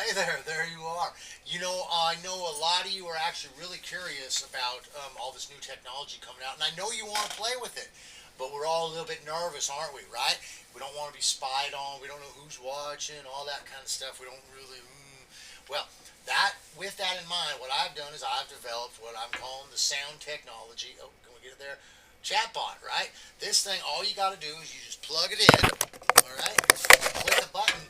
Hey there you are. I know a lot of you are actually really curious about all this new technology coming out, and I know you want to play with it, but we're all a little bit nervous, aren't we, right? We don't want to be spied on, we don't know who's watching, all that kind of stuff. We don't really. Well, with that in mind, what I've done is I've developed what I'm calling the sound technology. Oh, can we get it there? Chatbot, right? This thing, all you got to do is you just plug it in, all right? Click a button,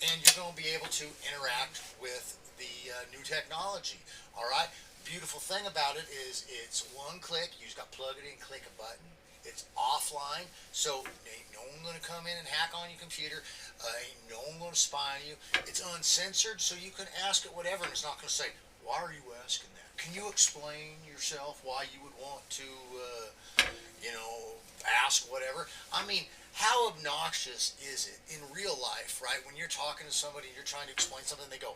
and you're going to be able to interact with the new technology. All right. Beautiful thing about it is it's one click. You just got to plug it in, click a button. It's offline, so ain't no one going to come in and hack on your computer. Ain't no one going to spy on you. It's uncensored, so you can ask it whatever, and it's not going to say, "Why are you asking that? Can you explain yourself why you would want to, ask whatever?" I mean, how obnoxious is it in real life, right? When you're talking to somebody and you're trying to explain something, they go,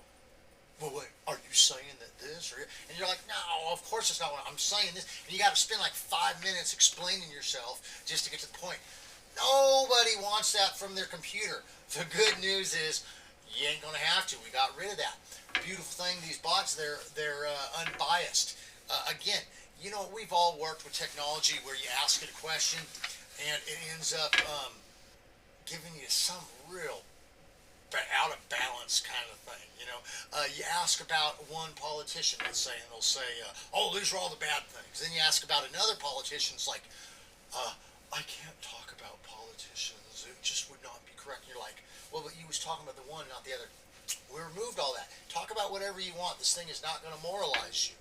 "Well, wait, are you saying that this?" And you're like, "No, of course it's not what I'm saying this." And you got to spend like 5 minutes explaining yourself just to get to the point. Nobody wants that from their computer. The good news is you ain't gonna have to. We got rid of that. Beautiful thing. These bots, they're unbiased. Again, we've all worked with technology where you ask it a question and it ends up giving you some real out of balance kind of thing. You ask about one politician, let's say, and they'll say, "Oh, these are all the bad things." Then you ask about another politician, it's like, "I can't talk about politicians. It just would not be correct." And you're like, "Well, but you was talking about the one, not the other." We removed all that. Talk about whatever you want. This thing is not going to moralize you,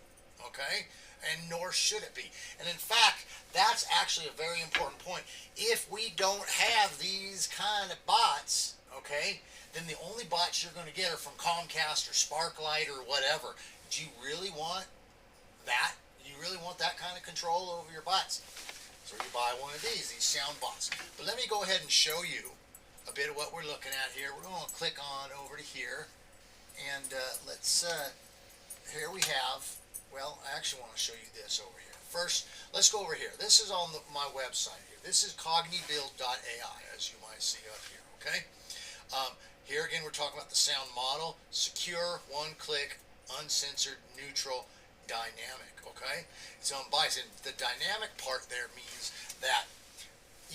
okay? And nor should it be. And in fact, that's actually a very important point. If we don't have these kind of bots, okay, then the only bots you're going to get are from Comcast or Sparklight or whatever. Do you really want that? You really want that kind of control over your bots? So you buy one of these sound bots. But let me go ahead and show you a bit of what we're looking at here. We're going to click on over to here, and here we have, well, I actually want to show you this over here. First, let's go over here. This is on my website here. This is cognibuild.ai, as you might see up here, okay? Here again, we're talking about the sound model. Secure, one-click, uncensored, neutral, dynamic, okay? It's unbiased. And the dynamic part there means that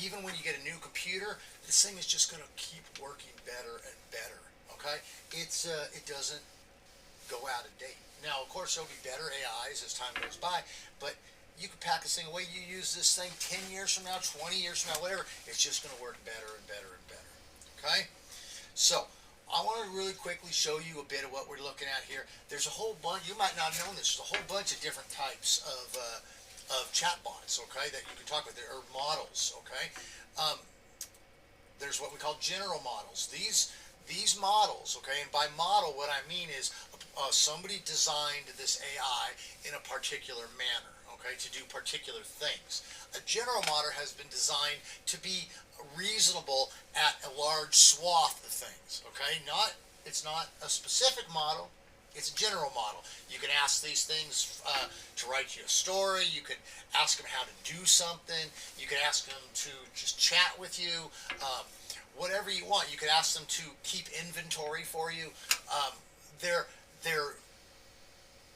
even when you get a new computer, this thing is just going to keep working better and better, okay? It doesn't go out of date. Now, of course, there'll be better AIs as time goes by, but you can pack this thing away. You use this thing 10 years from now, 20 years from now, whatever, it's just going to work better and better and better, okay? So, I want to really quickly show you a bit of what we're looking at here. There's a whole bunch, you might not know this, there's a whole bunch of different types of chatbots, okay, that you can talk with, or models, okay? There's what we call general models. These models, okay, and by model what I mean is somebody designed this AI in a particular manner, okay, to do particular things. A general model has been designed to be reasonable at a large swath of things, okay? It's not a specific model, it's a general model. You can ask these things to write you a story. You can ask them how to do something. You can ask them to just chat with you. Whatever you want. You could ask them to keep inventory for you. They're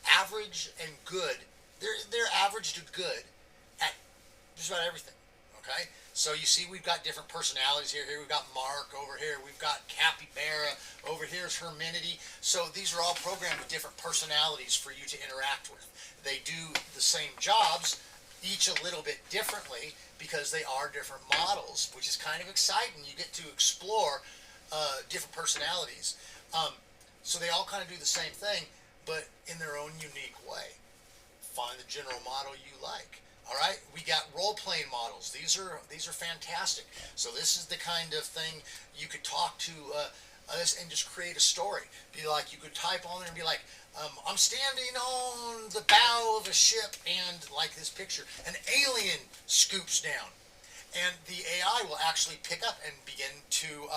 average and good. They're average to good at just about everything. Okay? So you see we've got different personalities here. Here we've got Mark over here. We've got Capybara. Over here's Herminity. So these are all programmed with different personalities for you to interact with. They do the same jobs, each a little bit differently, because they are different models, which is kind of exciting. You get to explore different personalities. So they all kind of do the same thing, but in their own unique way. Find the general model you like. All right, we got role-playing models. These are fantastic. So this is the kind of thing you could talk to us and just create a story. Be like, you could type on there and be like, "I'm standing on the bow of a ship, and like this picture, an alien scoops down." And the AI will actually pick up and begin to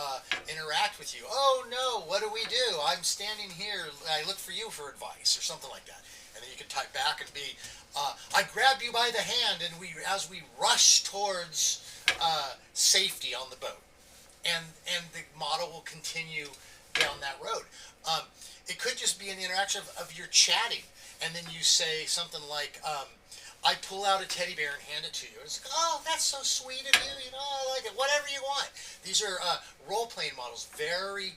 interact with you. "Oh no, what do we do? I'm standing here. I look for you for advice," or something like that. And then you can type back and be, "I grab you by the hand, and as we rush towards safety on the boat," and the model will continue down that road. It could be an interaction of your chatting, and then you say something like, I pull out a teddy bear and hand it to you. It's like, oh, that's so sweet of you. You know, I like it. Whatever you want. These are role-playing models. Very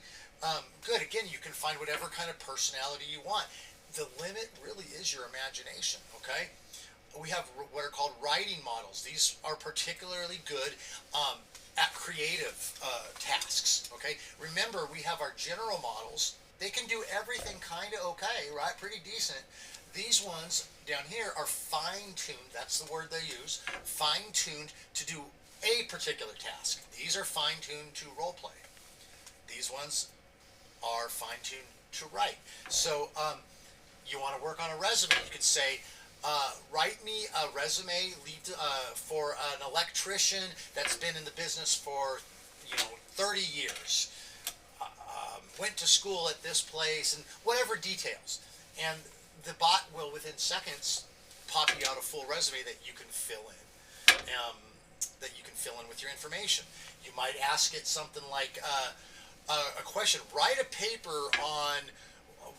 good. Again, you can find whatever kind of personality you want. The limit really is your imagination. Okay. We have what are called writing models. These are particularly good at creative tasks. Okay. Remember, we have our general models. They can do everything kind of okay, right? Pretty decent. These ones down here are fine-tuned, that's the word they use, fine-tuned to do a particular task. These are fine-tuned to role-play. These ones are fine-tuned to write. So you want to work on a resume, you could say, write me a resume for an electrician that's been in the business for 30 years. Went to school at this place, and whatever details. And the bot will, within seconds, pop you out a full resume that you can fill in, with your information. You might ask it something like a question. Write a paper on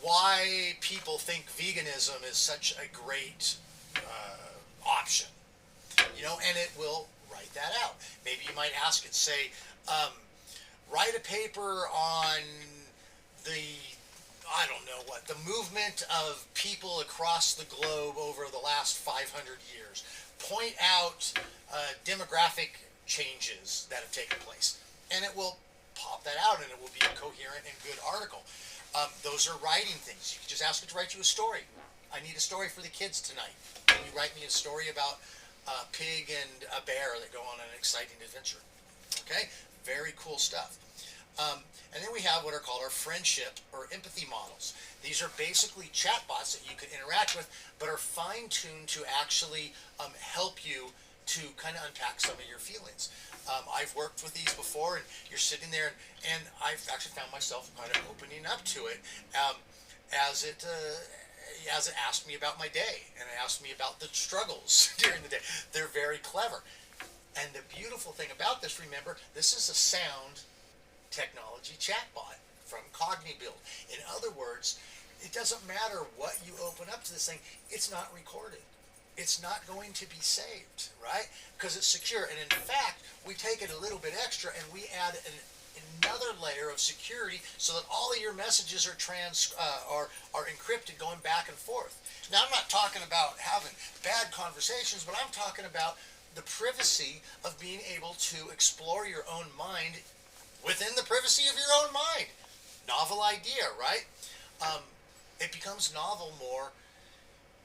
why people think veganism is such a great option, and it will write that out. Maybe you might ask it, say, write a paper on the movement of people across the globe over the last 500 years. Point out demographic changes that have taken place. And it will pop that out, and it will be a coherent and good article. Those are writing things. You can just ask it to write you a story. I need a story for the kids tonight. Can you write me a story about a pig and a bear that go on an exciting adventure? Okay? Very cool stuff. And then we have what are called our friendship or empathy models. These are basically chatbots that you can interact with, but are fine-tuned to actually help you to kind of unpack some of your feelings. I've worked with these before, and you're sitting there, and I've actually found myself kind of opening up to it as it asked me about my day, and it asked me about the struggles during the day. They're very clever. And the beautiful thing about this, remember, this is a sound technology chatbot from CogniBuild. In other words, it doesn't matter what you open up to this thing, it's not recorded. It's not going to be saved, right? Because it's secure. And in fact, we take it a little bit extra and we add another layer of security so that all of your messages are encrypted going back and forth. Now, I'm not talking about having bad conversations, but I'm talking about the privacy of being able to explore your own mind within the privacy of your own mind. Novel idea, right? It becomes novel more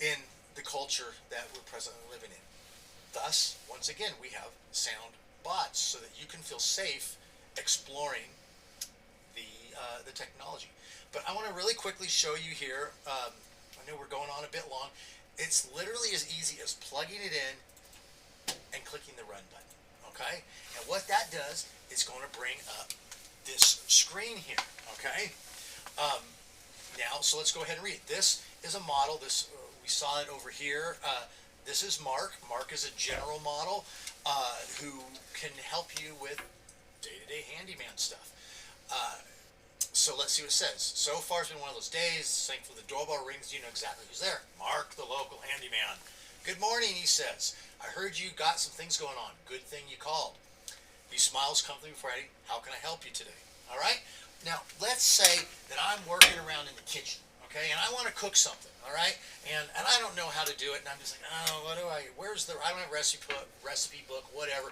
in the culture that we're presently living in. Thus, once again, we have sound bots so that you can feel safe exploring the technology. But I want to really quickly show you here, I know we're going on a bit long, it's literally as easy as plugging it in and clicking the run button, okay? And what that does, it's going to bring up this screen here, okay? Now, so let's go ahead and read it. This is a model. We saw it over here. This is Mark. Mark is a general model who can help you with day-to-day handyman stuff. So let's see what it says. So far, it's been one of those days. Thankfully, the doorbell rings. You know exactly who's there. Mark, the local handyman. Good morning, he says. I heard you got some things going on. Good thing you called. He smiles comfortably before adding, how can I help you today? All right? Now, let's say that I'm working around in the kitchen, okay, and I want to cook something, all right? And I don't know how to do it, and I'm just like, oh, I don't have a recipe book, whatever.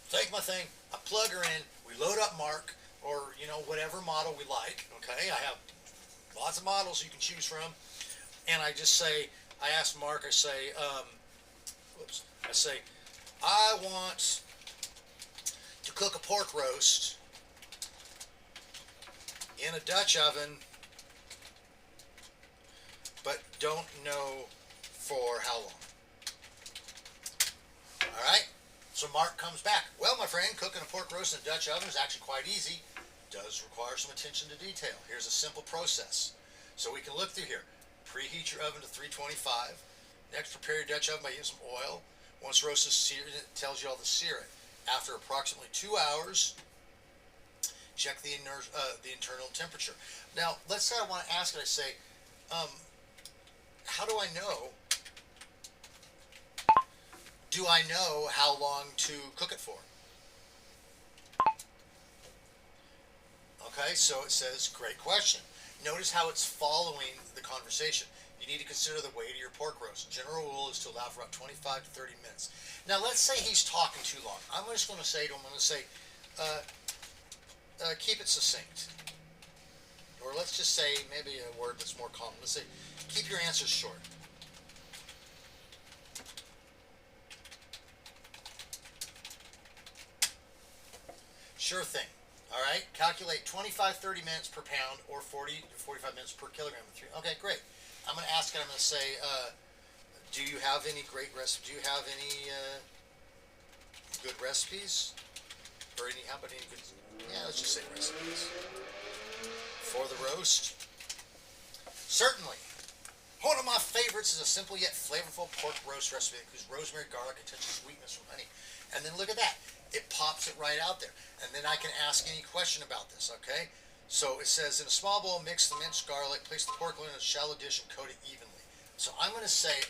Take my thing, I plug her in, we load up Mark, or, whatever model we like, okay? I have lots of models you can choose from, and I ask Mark, I say, I want to cook a pork roast in a Dutch oven, but don't know for how long. All right? So Mark comes back. Well, my friend, cooking a pork roast in a Dutch oven is actually quite easy. Does require some attention to detail. Here's a simple process. So we can look through here. Preheat your oven to 325. Next, prepare your Dutch oven by using some oil. Once roast is seared, it tells you all to sear it. After approximately 2 hours, check the internal temperature. Now, let's say I want to ask it, I say, um, how do I know? Do I know how long to cook it for? Okay, so it says, great question. Notice how it's following the conversation. You need to consider the weight of your pork roast. General rule is to allow for about 25 to 30 minutes. Now, let's say he's talking too long. I'm just going to say to him, I'm going to say, keep it succinct. Or let's just say maybe a word that's more common. Let's say, keep your answers short. Sure thing. All right, calculate 25-30 minutes per pound or 40 to 45 minutes per kilogram. Okay, great. I'm going to ask it, I'm going to say, do you have any great recipes? Do you have any good recipes? Or any, how about any good, yeah, let's just say recipes. For the roast? Certainly. One of my favorites is a simple yet flavorful pork roast recipe that includes rosemary, garlic, and touch of sweetness from honey. And then look at that. It pops it right out there. And then I can ask any question about this, okay? So it says, in a small bowl, mix the minced garlic, place the pork loin in a shallow dish, and coat it evenly. So I'm going to say,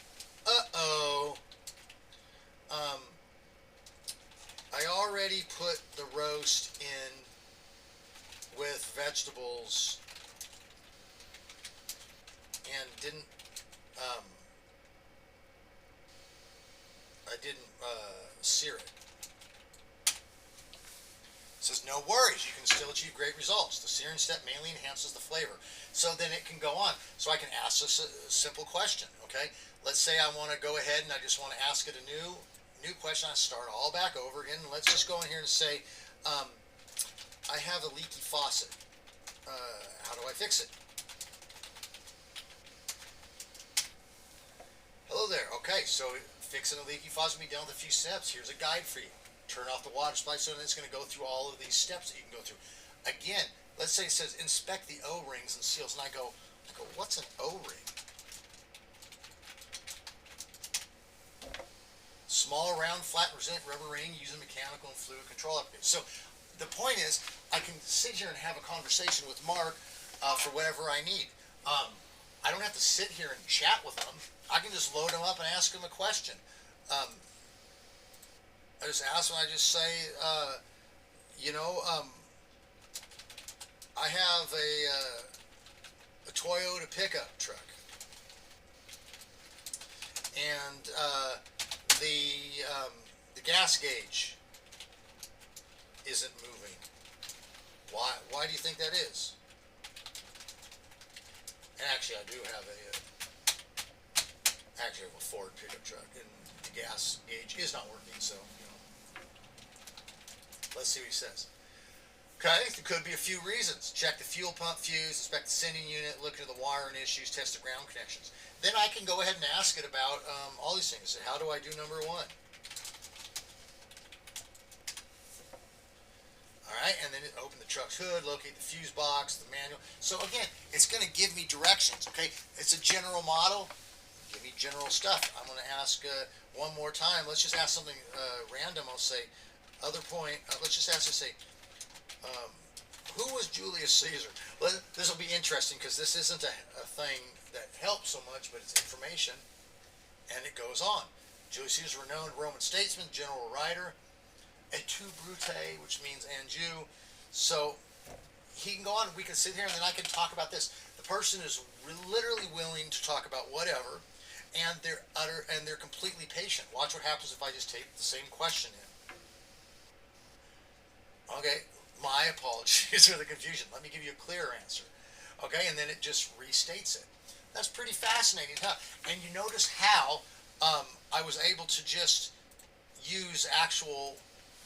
I already put the roast in with vegetables and didn't, I didn't sear it. It says, no worries, you can still achieve great results. The searing step mainly enhances the flavor. So then it can go on. So I can ask this a simple question, okay? Let's say I want to go ahead and I just want to ask it a new question. I start all back over again. Let's just go in here and say, I have a leaky faucet. How do I fix it? Hello there. Okay, so fixing a leaky faucet will be done with a few steps. Here's a guide for you. Turn off the water supply, so then it's going to go through all of these steps that you can go through. Again, let's say it says inspect the O-rings and seals, and I go, what's an O-ring? Small, round, flat, resistant rubber ring using mechanical and fluid control upgrades. So the point is, I can sit here and have a conversation with Mark for whatever I need. I don't have to sit here and chat with him. I can just load him up and ask him a question. I just ask him, I just say, I have a Toyota pickup truck. And the gas gauge isn't moving. Why do you think that is? And actually, I do have a Ford pickup truck, and the gas gauge is not working. So, let's see what he says. Okay, there could be a few reasons. Check the fuel pump fuse, inspect the sending unit, look into the wiring issues, test the ground connections. Then I can go ahead and ask it about all these things. How do I do number one? Alright, and then open the truck's hood, locate the fuse box, the manual. So again, it's going to give me directions, okay? It's a general model. Give me general stuff. I'm going to ask one more time. Let's just ask something random. I'll say, other point, let's just ask it, say, who was Julius Caesar? Well, this will be interesting because this isn't a thing that helps so much, but it's information. And it goes on. Julius Caesar, renowned Roman statesman, general writer, et tu Brute, which means and you. So he can go on, we can sit here and then I can talk about this. The person is literally willing to talk about whatever, and they're completely patient. Watch what happens if I just take the same question in. Okay, my apologies for the confusion. Let me give you a clearer answer. Okay, and then it just restates it. That's pretty fascinating, huh? And you notice how I was able to just use actual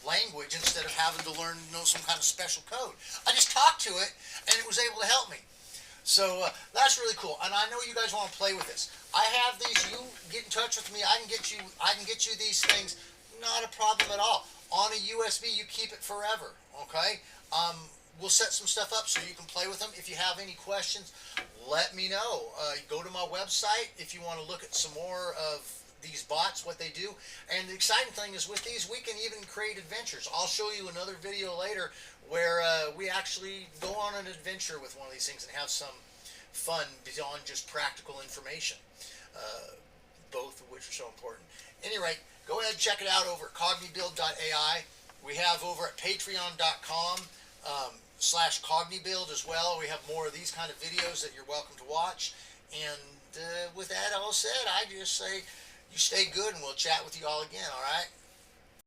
language instead of having to learn some kind of special code. I just talked to it, and it was able to help me. So that's really cool, and I know you guys want to play with this. I have these. You get in touch with me. I can get you these things. Not a problem at all. On a USB, you keep it forever. Okay. We'll set some stuff up so you can play with them. If you have any questions, let me know. Go to my website if you want to look at some more of these bots, what they do. And the exciting thing is with these, we can even create adventures. I'll show you another video later where we actually go on an adventure with one of these things and have some fun beyond just practical information, both of which are so important. At any rate, go ahead and check it out over at cognibuild.ai. We have over at patreon.com /cognibuild as well. We have more of these kind of videos that you're welcome to watch. And with that all said, I just say you stay good, and we'll chat with you all again, all right?